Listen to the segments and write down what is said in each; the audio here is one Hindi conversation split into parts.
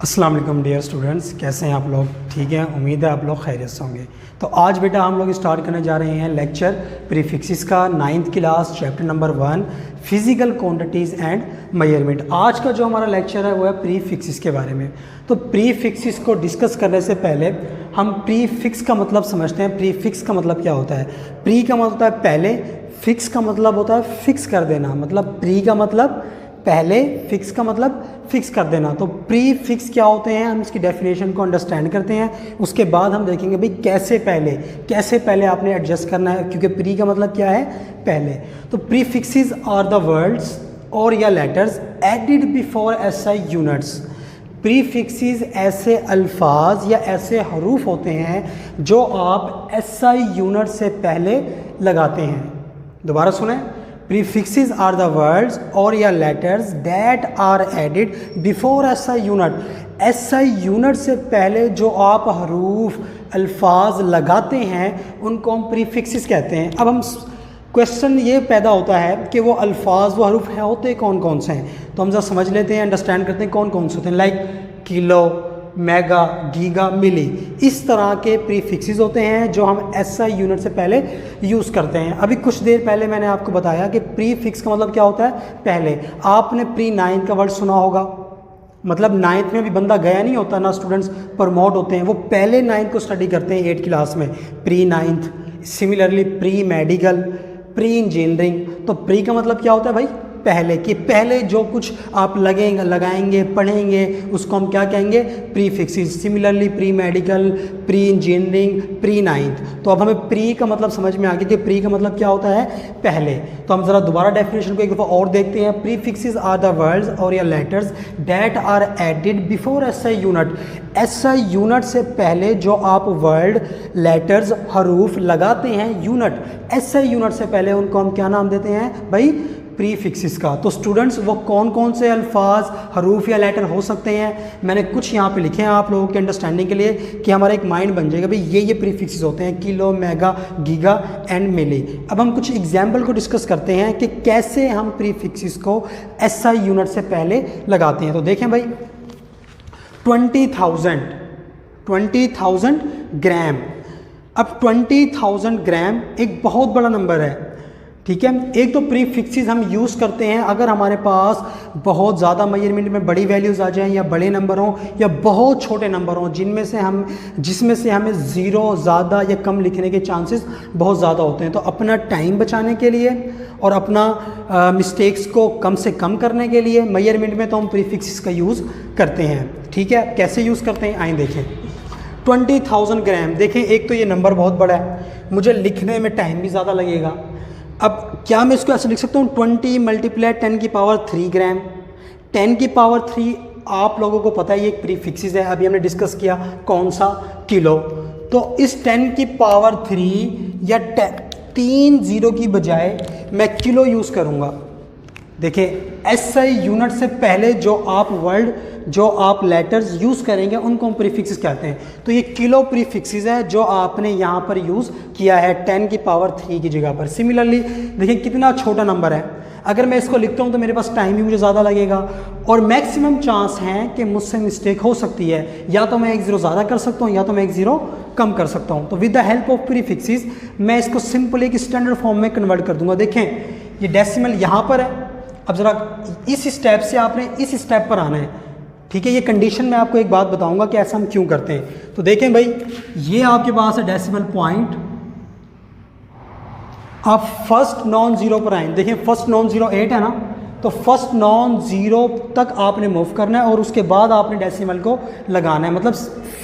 अस्सलाम वालेकुम डियर स्टूडेंट्स, कैसे हैं आप लोग? ठीक हैं, उम्मीद है आप लोग खैरियत से होंगे। तो आज बेटा हम लोग स्टार्ट करने जा रहे हैं लेक्चर प्रीफिक्सेस का 9th class chapter number 1 physical quantities and measurement. आज का जो हमारा लेक्चर है वो है प्रीफिक्सेस के बारे में। तो प्रीफिक्सेस को डिस्कस करने से पहले हम प्रीफिक्स का मतलब समझते हैं। प्रीफिक्स का मतलब क्या होता है? प्री का मतलब होता है पहले, फिक्स का मतलब होता है फिक्स कर देना। मतलब प्री का मतलब पहले, फिक्स का मतलब फिक्स कर देना। तो प्री फिक्स क्या होते हैं, हम इसकी डेफिनेशन को अंडरस्टैंड करते हैं। उसके बाद हम देखेंगे भाई कैसे पहले आपने एडजस्ट करना है, क्योंकि प्री का मतलब क्या है? पहले। तो prefixes are the words और या letters added before SI units. Prefixes ऐसे अल्फाज या ऐसे हरूफ होते हैं जो आप एसआई यूनिट से पहले लगाते हैं। दोबारा सुने, Prefixes are the words or या letters that are added before SI unit। SI unit से पहले जो आप हरूफ अल्फाज लगाते हैं उनको हम प्रीफिक्सेस कहते हैं। अब हम क्वेश्चन ये पैदा होता है कि वो अल्फाज वो हरूफ हैं होते कौन कौन से हैं, तो हम जरा समझ लेते हैं, अंडरस्टैंड करते हैं कौन कौन से होते हैं। लाइक किलो, मेगा, गीगा, मिली, इस तरह के प्रीफिक्सेस होते हैं जो हम एसआई यूनिट से पहले यूज़ करते हैं। अभी कुछ देर पहले मैंने आपको बताया कि प्रीफिक्स का मतलब क्या होता है? पहले। आपने प्री 9 का वर्ड सुना होगा, मतलब 9th में अभी बंदा गया नहीं होता ना, स्टूडेंट्स प्रमोट होते हैं, वो पहले 9th को स्टडी करते हैं 8th क्लास में, pre 9th। Similarly pre medical, pre engineering. तो प्री का मतलब क्या होता है भाई? पहले। कि पहले जो कुछ आप लगाएंगे पढ़ेंगे उसको हम क्या कहेंगे? Prefixes. Similarly pre medical, pre engineering, pre 9th। तो अब हमें प्री का मतलब समझ में आ गया कि प्री का मतलब क्या होता है? पहले। तो हम ज़रा दोबारा डेफिनेशन को एक दफ़ा और देखते हैं। प्रीफिक्सेस आर द वर्ड्स और या letters that are added before SI unit. SI unit से पहले जो आप वर्ड, लेटर्स, हरूफ लगाते हैं यूनिट, एसआई यूनिट से पहले उनको हम क्या नाम देते हैं भाई? प्रीफिक्सेस का। तो स्टूडेंट्स वो कौन कौन से अल्फाज, हरूफ या लेटर हो सकते हैं, मैंने कुछ यहाँ पे लिखे हैं आप लोगों के अंडरस्टैंडिंग के लिए कि हमारा एक माइंड बन जाएगा भाई ये प्रीफिक्सेस होते हैं, किलो, मेगा, गीगा एंड मिली। अब हम कुछ एग्जाम्पल को डिस्कस करते हैं कि कैसे हम प्रीफिक्सेस को एसआई यूनिट से पहले लगाते हैं। तो देखें भाई, 20,000 ग्राम। अब 20,000 ग्राम एक बहुत बड़ा नंबर है, ठीक है। एक तो प्रीफिक्सेस हम यूज़ करते हैं अगर हमारे पास बहुत ज़्यादा मेजरमेंट में बड़ी वैल्यूज़ आ जाएं, या बड़े नंबर हों, या बहुत छोटे नंबर हों जिसमें से हमें ज़ीरो ज़्यादा या कम लिखने के चांसेस बहुत ज़्यादा होते हैं। तो अपना टाइम बचाने के लिए और अपना मिस्टेक्स को कम से कम करने के लिए मेजरमेंट में तो हम प्रीफिक्सेस का यूज़ करते हैं, ठीक है। कैसे यूज़ करते हैं आइए देखें। 20,000 ग्राम, देखें एक तो ये नंबर बहुत बड़ा है, मुझे लिखने में टाइम भी ज़्यादा लगेगा। अब क्या मैं इसको ऐसे लिख सकता हूँ? 20 × 10 की पावर 3 ग्राम। 10 की पावर 3 आप लोगों को पता है ये एक प्रीफिक्सेस है, अभी हमने डिस्कस किया कौन सा? किलो। तो इस 10 की पावर 3 या 3 जीरो की बजाय मैं किलो यूज़ करूँगा। देखिए एसआई यूनिट से पहले जो आप वर्ड, जो आप लेटर्स यूज़ करेंगे उनको हम प्रीफिक्सेस कहते हैं। तो ये किलो प्रीफिक्सेस है जो आपने यहाँ पर यूज़ किया है 10 की पावर 3 की जगह पर। सिमिलरली देखिए कितना छोटा नंबर है, अगर मैं इसको लिखता हूँ तो मेरे पास टाइम भी मुझे ज़्यादा लगेगा और मैक्सिमम चांस हैं कि मुझसे मिस्टेक हो सकती है, या तो मैं 1 ज़ीरो ज़्यादा कर सकता हूँ या तो मैं 1 ज़ीरो कम कर सकता हूँ। तो with the help of prefixes मैं इसको सिंपल एक स्टैंडर्ड फॉर्म में कन्वर्ट कर दूँगा। देखें ये डेसिमल यहाँ पर है, अब ज़रा इस स्टेप से आपने इस स्टेप पर आना है, ठीक है। ये कंडीशन मैं आपको एक बात बताऊंगा कि ऐसा हम क्यों करते हैं। तो देखें भाई, ये आपके पास है डेसिमल पॉइंट, आप फर्स्ट नॉन ज़ीरो पर आए। देखें फर्स्ट नॉन ज़ीरो 8 है ना, तो फर्स्ट नॉन ज़ीरो तक आपने मूव करना है और उसके बाद आपने डेसिमल को लगाना है। मतलब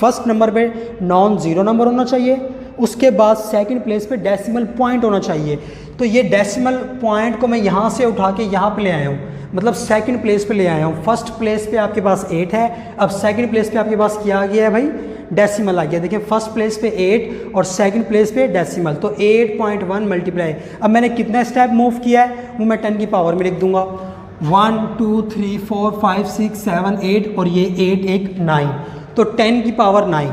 फर्स्ट नंबर पे नॉन ज़ीरो नंबर होना चाहिए, उसके बाद सेकंड प्लेस पे डेसिमल पॉइंट होना चाहिए। तो ये डेसिमल पॉइंट को मैं यहाँ से उठा के यहाँ पे ले आया हूँ, मतलब सेकंड प्लेस पे ले आया हूँ। फर्स्ट प्लेस पे आपके पास 8 है, अब सेकंड प्लेस पे आपके पास क्या आ गया है भाई? डेसिमल आ गया। देखिए फर्स्ट प्लेस पे 8 और सेकंड प्लेस पे डेसिमल, तो 8.1 मल्टीप्लाई। अब मैंने कितना स्टेप मूव किया है वो मैं 10 की पावर में लिख दूंगा। 1 2 3 4 5 6 7 8 और ये 8 1 9, तो 10 की पावर 9।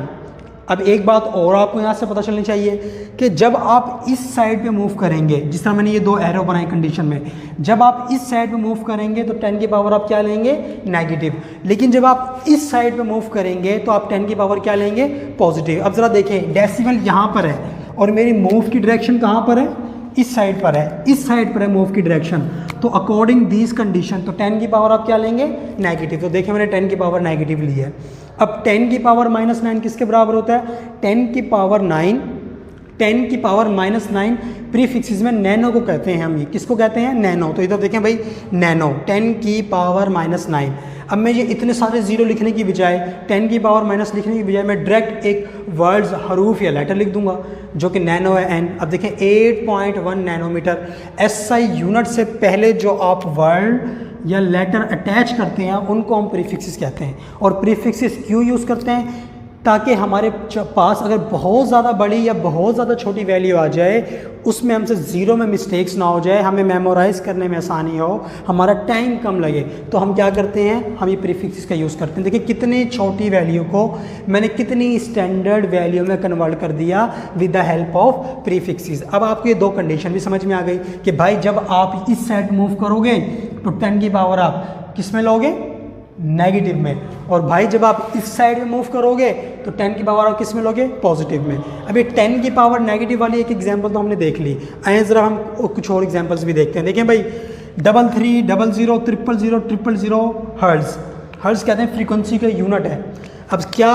अब एक बात और आपको यहाँ से पता चलनी चाहिए कि जब आप इस साइड पे मूव करेंगे, जिस तरह मैंने ये दो एरो बनाए कंडीशन में, जब आप इस साइड पे मूव करेंगे तो 10 की पावर आप क्या लेंगे, नेगेटिव। लेकिन जब आप इस साइड पे मूव करेंगे तो आप 10 की पावर क्या लेंगे, पॉजिटिव। अब ज़रा देखें, डेसिमल यहाँ पर है और मेरी मूव की डायरेक्शन कहाँ पर है, इस साइड पर है, इस साइड पर है मूव की डायरेक्शन। तो अकॉर्डिंग दिस कंडीशन तो 10 की पावर आप क्या लेंगे, नेगेटिव। तो देखिए मैंने 10 की पावर नेगेटिव ली है। अब 10 की पावर -9 किसके बराबर होता है, 10 की पावर 9, 10 की पावर -9 प्रीफिक्सेस में नैनो को कहते हैं हम। ये किसको कहते हैं, नैनो। तो इधर देखें भाई, नैनो 10 की पावर -9। अब मैं ये इतने सारे जीरो लिखने की बजाय, 10 की पावर माइनस लिखने की बजाय मैं डायरेक्ट एक वर्ड्स, हरूफ या लेटर लिख दूंगा जो कि नैनो है, एन। अब देखें 8.1 नैनोमीटर। एसआई यूनिट से पहले जो आप वर्ड या लेटर अटैच करते हैं उनको हम प्रीफिक्सेस कहते हैं। और प्रीफिक्सेस क्यों यूज़ करते हैं, ताकि हमारे पास अगर बहुत ज़्यादा बड़ी या बहुत ज़्यादा छोटी वैल्यू आ जाए, उसमें हमसे ज़ीरो में मिस्टेक्स ना हो जाए, हमें मेमोराइज़ करने में आसानी हो, हमारा टाइम कम लगे, तो हम क्या करते हैं, हम ये प्रीफिक्सेस का यूज़ करते हैं। देखिए कितनी छोटी वैल्यू को मैंने कितनी स्टैंडर्ड वैल्यू में कन्वर्ट कर दिया with the help of prefixes. अब आपको ये दो कंडीशन भी समझ में आ गई कि भाई जब आप इस साइड मूव करोगे तो 10 की पावर आप किस में लोगे, नेगेटिव में। और भाई जब आप इस साइड में मूव करोगे तो 10 की पावर आप किस में लोगे, पॉजिटिव में। अभी 10 की पावर नेगेटिव वाली एक एग्जांपल तो हमने देख ली। आइए ज़रा हम कुछ और एग्जांपल्स भी देखते हैं। देखें भाई 33, 00, 000, 000 हर्ट्ज़। हर्ट्ज़ कहते हैं फ्रीक्वेंसी का यूनिट है। अब क्या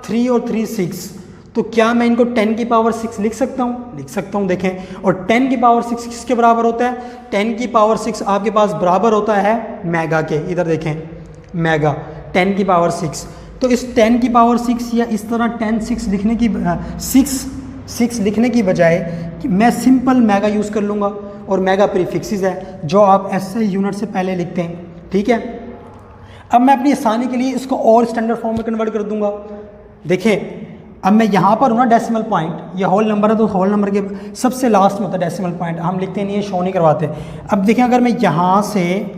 3 और 3 6, तो क्या मैं इनको 10 की पावर 6 लिख सकता हूँ, लिख सकता हूँ। देखें, और 10 की पावर 6 किसके बराबर होता है, 10 की पावर 6 आपके पास बराबर होता है मेगा के। इधर देखें मेगा 10 की पावर 6। तो इस 10 की पावर 6 या इस तरह 10 6 लिखने की 6 लिखने की बजाय कि मैं सिंपल मेगा यूज़ कर लूँगा, और मेगा प्रीफिक्सेस है जो आप एसआई यूनिट से पहले लिखते हैं, ठीक है। अब मैं अपनी आसानी के लिए इसको और स्टैंडर्ड फॉर्म में कन्वर्ट कर दूंगा। देखें अब मैं यहाँ पर हूँ ना, डेसिमल पॉइंट, ये होल नंबर है तो होल नंबर के सबसे लास्ट में होता है डेसिमल पॉइंट, हम लिखते नहीं है, शो नहीं करवाते। अब देखें अगर मैं यहाँ से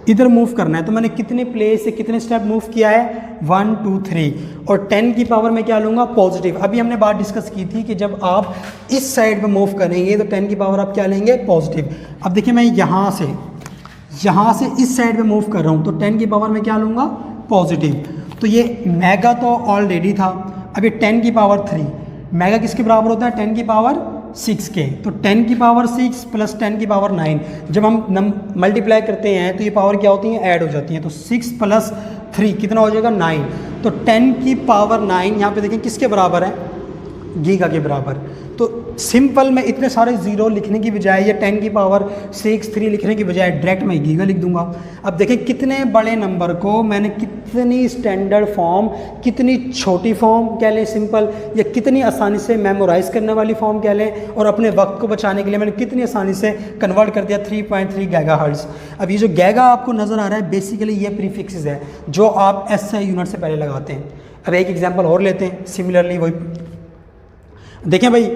इधर मूव करना है तो मैंने कितने प्लेस से कितने स्टेप मूव किया है, 1 2 3, और 10 की पावर में क्या लूँगा, पॉजिटिव। अभी हमने बात डिस्कस की थी कि जब आप इस साइड पे मूव करेंगे तो 10 की पावर आप क्या लेंगे, पॉजिटिव। अब देखिए मैं यहाँ से इस साइड पे मूव कर रहा हूँ तो 10 की पावर में क्या लूँगा, पॉजिटिव। तो ये मेगा तो ऑलरेडी था, अब ये 10 की पावर 3, मेगा किसके बराबर होता है, 10 की पावर 6 के। तो 10 की पावर 6 प्लस 10 की पावर 9, जब हम मल्टीप्लाई करते हैं तो ये पावर क्या होती हैं, ऐड हो जाती हैं। तो 6 प्लस 3 कितना हो जाएगा, 9। तो 10 की पावर 9 यहाँ पे देखें किसके बराबर है, गीगा के बराबर। तो सिंपल मैं इतने सारे ज़ीरो लिखने की बजाय या 10 की पावर 6 3 लिखने की बजाय डायरेक्ट मैं गीगा लिख दूंगा। अब देखें कितने बड़े नंबर को मैंने कितनी स्टैंडर्ड फॉर्म, कितनी छोटी फॉर्म कह लें सिंपल, या कितनी आसानी से मेमोराइज़ करने वाली फॉर्म कह लें, और अपने वक्त को बचाने के लिए मैंने कितनी आसानी से कन्वर्ट कर दिया 3.3 गीगाहर्ट्ज़। अब ये जो गीगा आपको नज़र आ रहा है बेसिकली ये प्रीफिक्सेस है जो आप एसआई यूनिट से पहले लगाते हैं। अब एक एग्जाम्पल और लेते हैं, सिमिलरली वही देखें भाई,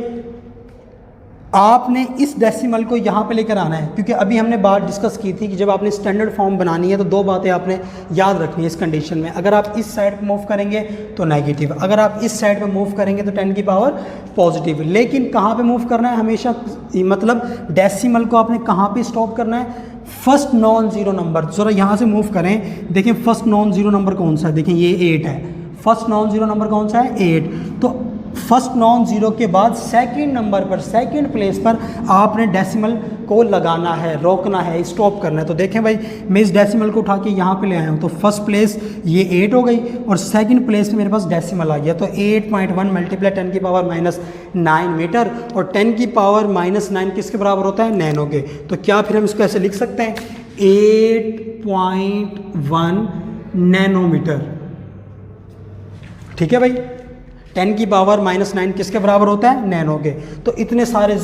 आपने इस डेसिमल को यहाँ पे लेकर आना है, क्योंकि अभी हमने बात डिस्कस की थी कि जब आपने स्टैंडर्ड फॉर्म बनानी है तो दो बातें आपने याद रखनी है इस कंडीशन में। अगर आप इस साइड पे मूव करेंगे तो नेगेटिव, अगर आप इस साइड पे मूव करेंगे तो 10 की पावर पॉजिटिव। लेकिन कहाँ पे मूव करना है हमेशा, मतलब डेसिमल को आपने कहाँ पे स्टॉप करना है, फर्स्ट नॉन ज़ीरो नंबर। ज़रा यहाँ से मूव करें, देखें फर्स्ट नॉन ज़ीरो नंबर कौन सा है, देखें ये 8 है। फर्स्ट नॉन ज़ीरो नंबर कौन सा है, 8। तो फर्स्ट नॉन ज़ीरो के बाद सेकंड नंबर पर, सेकंड प्लेस पर आपने डेसिमल को लगाना है, रोकना है, स्टॉप करना है। तो देखें भाई मैं इस डेसिमल को उठा के यहाँ पे ले आया हूँ, तो फर्स्ट प्लेस ये 8 हो गई और सेकंड प्लेस पे मेरे पास डेसिमल आ गया। तो 8.1 मल्टीप्लाई 10 की पावर -9 मीटर, और 10 की पावर -9 किसके बराबर होता है, नैनो के। तो क्या फिर हम इसको ऐसे लिख सकते हैं, 8.1 नैनोमीटर, ठीक है भाई। 10 की पावर -9 किसके बराबर होता है, नैनो के। तो इतने सारे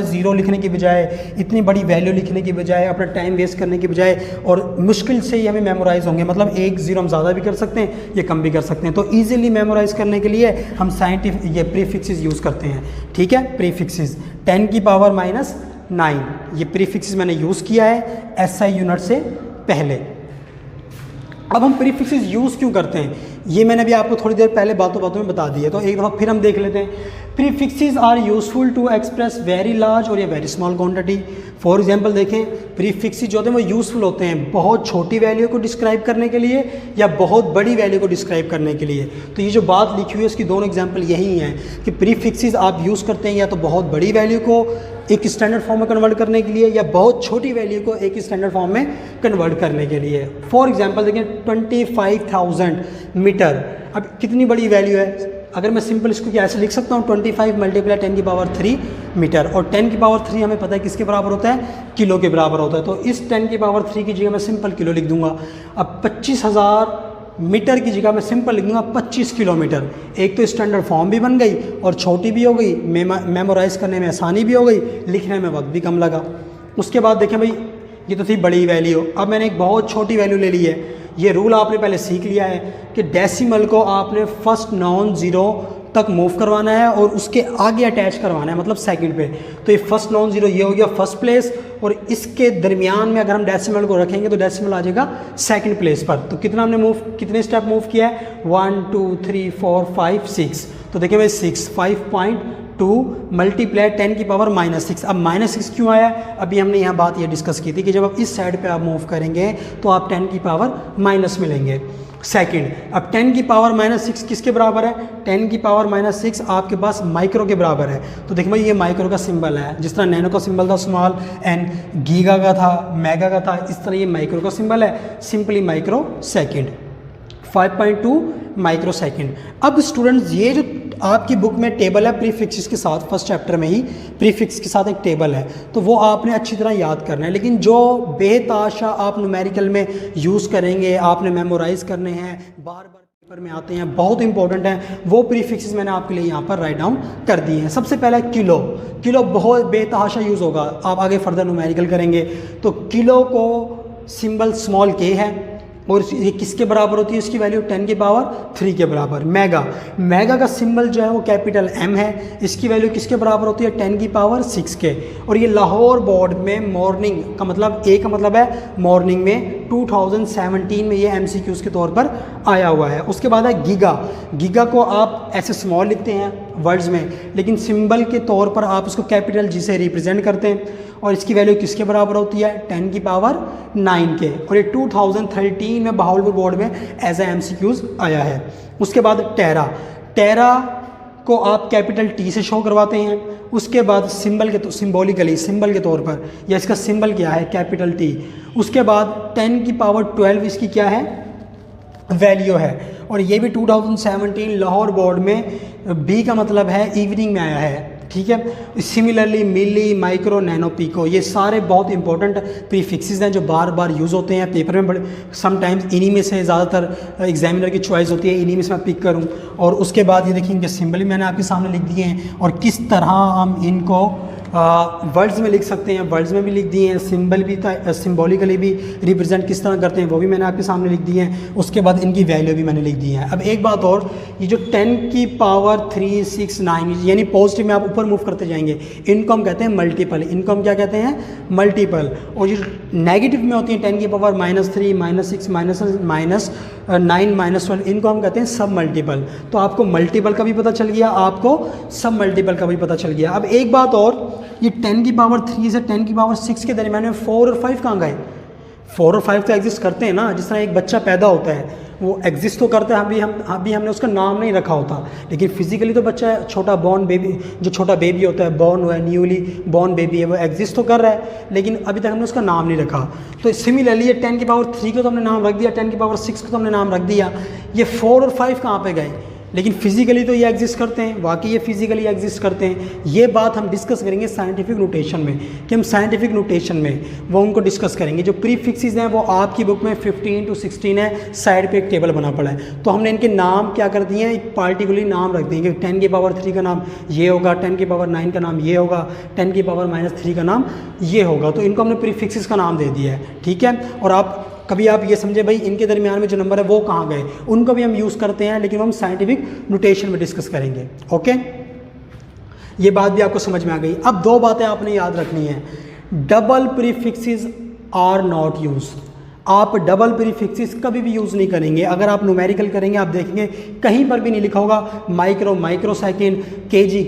ज़ीरो लिखने की बजाय, इतनी बड़ी वैल्यू लिखने की बजाय, अपना टाइम वेस्ट करने की बजाय, और मुश्किल से ही हमें मेमोराइज़ होंगे, मतलब एक ज़ीरो हम ज़्यादा भी कर सकते हैं, ये कम भी कर सकते हैं। तो ईजिली मेमोराइज़ करने के लिए हम साइंटिफिक ये प्रीफिक्सेस यूज़ करते हैं, ठीक है। प्रीफिक्सेस 10 की पावर -9 ये प्रीफिक्सेस मैंने यूज़ किया है एसआई यूनिट से पहले, अब हम प्रीफिक्सेस यूज़ क्यों करते हैं, ये मैंने भी आपको थोड़ी देर पहले बातों बातों में बता दिया, तो एक दफ़ा फिर हम देख लेते हैं। Prefixes are useful to express very large और या very small quantity. For example देखें, प्रीफिक्सेस जो होते हैं वो यूज़फुल होते हैं बहुत छोटी वैल्यू को डिस्क्राइब करने के लिए या बहुत बड़ी वैल्यू को डिस्क्राइब करने के लिए। तो ये जो बात लिखी हुई है इसकी दोनों एग्जाम्पल यही हैं कि प्रीफिक्सेस आप यूज़ करते हैं या तो बहुत बड़ी वैल्यू को एक स्टैंडर्ड फॉर्म में कन्वर्ट करने के लिए या बहुत छोटी वैल्यू को एक स्टैंडर्ड फॉर्म में कन्वर्ट करने के लिए। फॉर एग्जांपल देखें 25,000 मीटर, अब कितनी बड़ी वैल्यू है। अगर मैं सिंपल इसको क्या ऐसे लिख सकता हूँ 25 मल्टीप्लाई 10 की पावर 3 मीटर, और 10 की पावर 3 हमें पता है किसके बराबर होता है, किलो के बराबर होता है। तो इस 10 की पावर 3 की जगह मैं सिंपल किलो लिख दूंगा। अब 25,000 मीटर की जगह मैं सिंपल लिख दूंगा 25 किलोमीटर। एक तो स्टैंडर्ड फॉर्म भी बन गई और छोटी भी हो गई, मेमोराइज करने में आसानी भी हो गई, लिखने में वक्त भी कम लगा। उसके बाद देखें भाई, ये तो थी बड़ी वैल्यू, अब मैंने एक बहुत छोटी वैल्यू ले ली है। ये रूल आपने पहले सीख लिया है कि डेसिमल को आपने फर्स्ट नॉन ज़ीरो तक मूव करवाना है और उसके आगे अटैच करवाना है, मतलब सेकंड पे। तो ये फर्स्ट नॉन ज़ीरो ये हो गया फर्स्ट प्लेस, और इसके दरमियान में अगर हम डेसिमल को रखेंगे तो डेसिमल आ जाएगा सेकंड प्लेस पर। तो कितना हमने कितने स्टेप मूव किया है, 1 2 3 4 5 6। तो देखिए भाई 5.2 मल्टीप्लाई 10 की पावर -6। अब -6 क्यों आया, अभी हमने यहाँ बात ये डिस्कस की थी कि जब आप इस साइड पे आप मूव करेंगे तो आप 10 की पावर माइनस मिलेंगे सेकंड। अब 10 की पावर -6 किसके बराबर है, 10 की पावर -6 आपके पास माइक्रो के बराबर है। तो देखिए भाई ये माइक्रो का सिंबल है, जिस तरह नैनो का सिंबल था स्मॉल एंड गीगा का था, मेगा का था, इस तरह ये माइक्रो का सिंबल है, simply micro second. 5.2 micro second. अब स्टूडेंट्स ये जो आपकी बुक में टेबल है प्रीफिक्सेस के साथ, फर्स्ट चैप्टर में ही प्रीफिक्स के साथ एक टेबल है, तो वो आपने अच्छी तरह याद करना है। लेकिन जो बेताशा आप न्यूमेरिकल में यूज़ करेंगे, आपने मेमोराइज करने हैं, बार बार पेपर में आते हैं, बहुत इंपॉर्टेंट हैं, वो प्रीफिक्सेस मैंने आपके लिए यहाँ पर राइट डाउन कर दिए हैं। सबसे पहला किलो, किलो बहुत बेतहाशा यूज़ होगा, आप आगे फर्दर न्यूमेरिकल करेंगे। तो किलो को सिंबल स्मॉल के है और ये किसके बराबर होती है, इसकी वैल्यू 10 की पावर 3 के बराबर। मेगा, मेगा का सिंबल जो है वो कैपिटल M है, इसकी वैल्यू किसके बराबर होती है, 10 की पावर 6 के। और ये लाहौर बोर्ड में मॉर्निंग का मतलब A का मतलब है मॉर्निंग में 2017 में ये MCQs के तौर पर आया हुआ है। उसके बाद है गीगा, गीगा को आप ऐसे स्मॉल लिखते हैं वर्ड्स में, लेकिन सिंबल के तौर पर आप उसको कैपिटल G से रिप्रेजेंट करते हैं, और इसकी वैल्यू किसके बराबर होती है, 10 की पावर 9 के। और ये 2013 में बहावलपुर बोर्ड में एज ए MCQs आया है। उसके बाद टेरा, टेरा को आप कैपिटल T से शो करवाते हैं। उसके बाद सिंबल के सिंबॉलिकली सिंबल के तौर पर, या इसका सिंबल क्या है, कैपिटल T। उसके बाद 10 की पावर 12 इसकी क्या है, वैल्यू है। और ये भी 2017 लाहौर बोर्ड में B का मतलब है इवनिंग में आया है, ठीक है। सिमिलरली मिली, माइक्रो, नैनो, पीको, ये सारे बहुत इंपॉर्टेंट प्रीफिक्सेस हैं जो बार बार यूज़ होते हैं पेपर में। बड़े समटाइम्स इन्हीं में से ज़्यादातर एग्जामिनर की चॉइस होती है, इन्हीं में से मैं पिक करूं। और उसके बाद ये देखिए इनके सिंबल भी मैंने आपके सामने लिख दिए हैं, और किस तरह हम इनको वर्ड्स में लिख सकते हैं, वर्ड्स में भी लिख दिए हैं, सिंबल भी सिंबॉलिकली भी रिप्रेजेंट किस तरह करते हैं वो भी मैंने आपके सामने लिख दिए हैं। उसके बाद इनकी वैल्यू भी मैंने लिख दी है। अब एक बात और, ये जो 10 की पावर 3 6 9 यानी पॉजिटिव में आप ऊपर मूव करते जाएंगे, इनको हम कहते हैं मल्टीपल, इनको हम क्या कहते हैं, मल्टीपल। और जो नेगेटिव में होती है 10 की पावर -3 -6 -9 -12, इनको हम कहते हैं सब मल्टीपल। तो आपको मल्टीपल का भी पता चल गया, आपको सब मल्टीपल का भी पता चल गया। अब एक बात और, ये 10 की पावर 3 से 10 की पावर 6 के दरमियान में 4 और 5 कहाँ गए, 4 और 5 तो एग्जिस्ट करते हैं ना। जिस तरह एक बच्चा पैदा होता है वो एग्जिस्ट तो करता है, अभी हमने उसका नाम नहीं रखा होता, लेकिन फिजिकली तो बच्चा छोटा बॉर्न बेबी, जो छोटा बेबी होता है, बॉर्न हुआ है, न्यूली बॉर्न बेबी है, वो एग्जिस्ट तो कर रहा है, लेकिन अभी तक हमने उसका नाम नहीं रखा। तो सिमिलरली ये 10 की पावर 3 को तो हमने नाम रख दिया, 10 की पावर 6 को तो हमने नाम रख दिया, ये 4 और 5 कहाँ पे गए, लेकिन फिजिकली तो ये एग्जिस्ट करते हैं, वाकई ये फिजिकली एग्जिस्ट करते हैं। ये बात हम डिस्कस करेंगे साइंटिफिक नोटेशन में, कि हम साइंटिफिक नोटेशन में वो उनको डिस्कस करेंगे। जो प्रीफिक्सेस हैं वो आपकी बुक में 15 to 16 है, साइड पे एक टेबल बना पड़ा है, तो हमने इनके नाम क्या कर दिए हैं, एक पार्टिकुलरली नाम रख दिए कि 10 की पावर 3 का नाम ये होगा, 10 की पावर 9 का नाम ये होगा, 10 की पावर -3 का नाम ये होगा। तो इनको हमने प्रीफिक्सेस का नाम दे दिया है, ठीक है। और आप कभी आप ये समझे भाई इनके दरमियान में जो नंबर है वो कहाँ गए, उनको भी हम यूज़ करते हैं, लेकिन हम साइंटिफिक नोटेशन में डिस्कस करेंगे। ओके, ये बात भी आपको समझ में आ गई। अब दो बातें आपने याद रखनी है, double prefixes are not use. आप डबल प्रीफिक्सेस कभी भी यूज़ नहीं करेंगे। अगर आप न्यूमेरिकल करेंगे आप देखेंगे कहीं पर भी नहीं लिखा होगा micro micro second, KG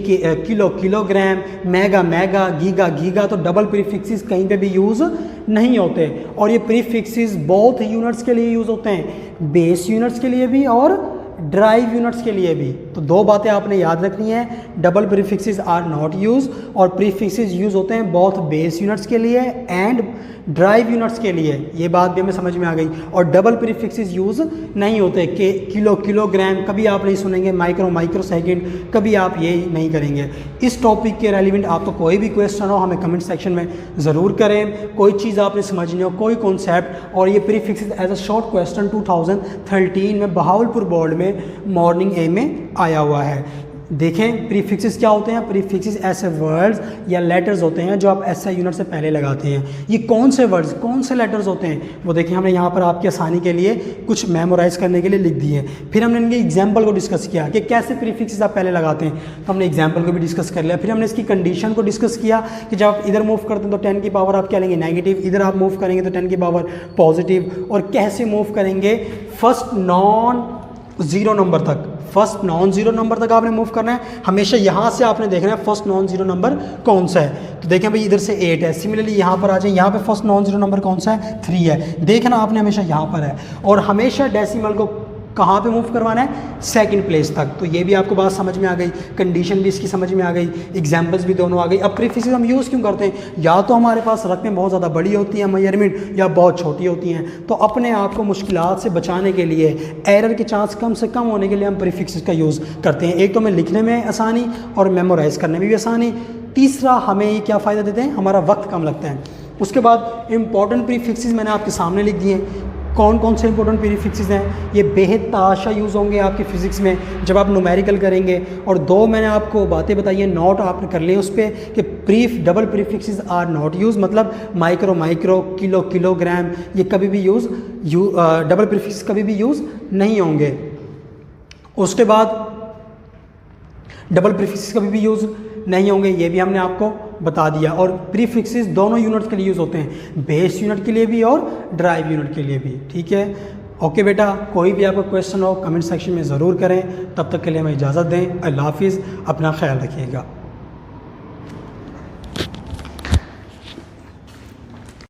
kilo kilogram, mega mega, giga giga, तो डबल प्रीफिक्सेस कहीं पे भी यूज़ नहीं होते। और ये प्रीफिक्सेस बोथ यूनिट्स के लिए यूज़ होते हैं, बेस यूनिट्स के लिए भी और ड्राइव यूनिट्स के लिए भी। तो दो बातें आपने याद रखनी है, double prefixes are not use, और प्रीफिक्सेस यूज होते हैं बोथ बेस यूनिट्स के लिए एंड ड्राइव यूनिट्स के लिए। ये बात भी हमें समझ में आ गई। और डबल प्रीफिक्सेस यूज नहीं होते कि किलो किलोग्राम कभी आप नहीं सुनेंगे, माइक्रो माइक्रो सेकेंड कभी आप ये नहीं करेंगे। इस टॉपिक के रेलिवेंट आपको कोई भी क्वेश्चन हो हमें कमेंट सेक्शन में ज़रूर करें। कोई चीज़ आपने समझनी हो, कोई कॉन्सेप्ट, और ये prefixes as a short question 2013 में बहावलपुर बोर्ड में मॉर्निंग ए में आया हुआ है। देखें प्रीफिक्सेस क्या होते हैं। प्रीफिक्सेस ऐसे वर्ड्स या लेटर्स होते हैं जो आप एसआई यूनिट से पहले लगाते हैं। ये कौन से वर्ड्स, कौन से लेटर्स होते हैं वो देखिए हमने यहाँ पर आपकी आसानी के लिए कुछ मेमोराइज करने के लिए लिख दिए। फिर हमने इनके एग्जाम्पल को डिस्कस किया कि कैसे प्रीफिक्सेस आप पहले लगाते हैं, तो हमने एग्जाम्पल को भी डिस्कस कर लिया। फिर हमने इसकी कंडीशन को डिस्कस किया कि जब आप इधर मूव करते हैं तो 10 की पावर आप क्या लेंगे नेगेटिव, इधर आप मूव करेंगे तो 10 की पावर पॉजिटिव, और कैसे मूव करेंगे फर्स्ट नॉन ज़ीरो नंबर तक। फर्स्ट नॉन ज़ीरो नंबर तक आपने मूव करना है, हमेशा यहाँ से आपने देखना है फर्स्ट नॉन ज़ीरो नंबर कौन सा है। तो देखें भाई इधर से 8 है, सिमिलरली यहाँ पर आ जाए, यहाँ पे फर्स्ट नॉन ज़ीरो नंबर कौन सा है 3 है, देखना आपने हमेशा यहाँ पर है। और हमेशा डेसिमल को कहाँ पे मूव करवाना है सेकंड प्लेस तक। तो ये भी आपको बात समझ में आ गई, कंडीशन भी इसकी समझ में आ गई, एग्जांपल्स भी दोनों आ गई। अब प्रीफिक्सेस हम यूज़ क्यों करते हैं, या तो हमारे पास रकमें बहुत ज़्यादा बड़ी होती हैं मेजरमेंट, या बहुत छोटी होती हैं, तो अपने आप को मुश्किलात से बचाने के लिए, एरर के चांस कम से कम होने के लिए हम प्रीफिक्सेस का यूज़ करते हैं। एक तो हमें लिखने में आसानी और मेमोराइज़ करने में भी आसानी, तीसरा हमें ये क्या फ़ायदा देते हैं, हमारा वक्त कम लगता है। उसके बाद इंपॉर्टेंट प्रीफिक्सेस मैंने आपके सामने लिख दिए। कौन कौन से इंपॉर्टेंट प्रीफिक्सेस हैं, ये बेहद ताशा यूज़ होंगे आपके फिज़िक्स में जब आप न्यूमेरिकल करेंगे। और दो मैंने आपको बातें बताई हैं, नोट आपने कर लिए उस पर कि double prefixes are not use, मतलब माइक्रो माइक्रो, किलो किलोग्राम, ये कभी भी डबल प्रीफिक्स कभी भी यूज़ नहीं होंगे। उसके बाद डबल प्रीफिक्सेस कभी भी यूज़ नहीं होंगे, ये भी हमने आपको बता दिया। और प्रीफिक्सेस दोनों यूनिट्स के लिए यूज़ होते हैं, बेस यूनिट के लिए भी और ड्राइव यूनिट के लिए भी। ठीक है, ओके बेटा, कोई भी आपका क्वेश्चन हो कमेंट सेक्शन में ज़रूर करें। तब तक के लिए हमें इजाज़त दें। अल्लाह हाफिज़, अपना ख्याल रखिएगा।